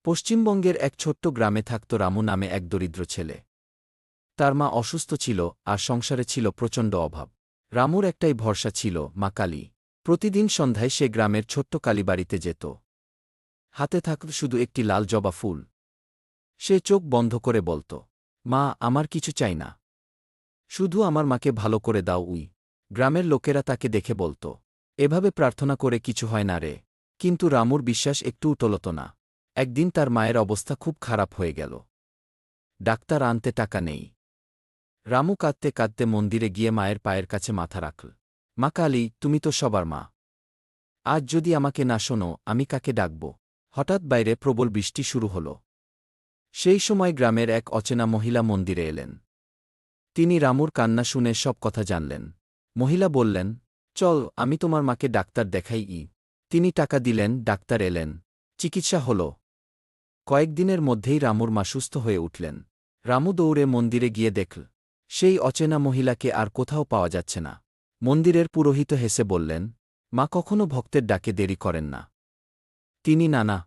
পশ্চিমবঙ্গের এক ছোট্ট গ্রামে থাকত রামু নামে এক দরিদ্র ছেলে। তার মা অসুস্থ ছিল আর সংসারে ছিল প্রচণ্ড অভাব। রামুর একটাই ভরসা ছিল, মা কালী। প্রতিদিন সন্ধ্যায় সে গ্রামের ছোট্ট কালীবাড়িতে যেত। হাতে থাকত শুধু একটি লাল জবা ফুল। সে চোখ বন্ধ করে বলত, মা, আমার কিছু চাই না, শুধু আমার মাকে ভালো করে দাও। গ্রামের লোকেরা তাকে দেখে বলত, এভাবে প্রার্থনা করে কিছু হয় না রে। কিন্তু রামুর বিশ্বাস একটুও টলত না। একদিন তার মায়ের অবস্থা খুব খারাপ হয়ে গেল। ডাক্তার আনতে টাকা নেই। রামু কাঁদতে কাঁদতে মন্দিরে গিয়ে মায়ের পায়ের কাছে মাথা রাখল। মা কালী, তুমি তো সবার মা। আজ যদি আমাকে না শোনো, আমি কাকে ডাকব? হঠাৎ বাইরে প্রবল বৃষ্টি শুরু হল। সেই সময় গ্রামের এক অচেনা মহিলা মন্দিরে এলেন। তিনি রামুর কান্না শুনে সব কথা জানলেন। মহিলা বললেন, চল, আমি তোমার মাকে ডাক্তার দেখাই। তিনি টাকা দিলেন, ডাক্তার এলেন, চিকিৎসা হল। কয়েকদিনের মধ্যেই রামুর মা সুস্থ হয়ে উঠলেন। রামু দৌড়ে মন্দিরে গিয়ে দেখল, সেই অচেনা মহিলাকে আর কোথাও পাওয়া যাচ্ছে না। মন্দিরের পুরোহিত হেসে বললেন, মা কখনো ভক্তের ডাকে দেরি করেন না। তিনি নানা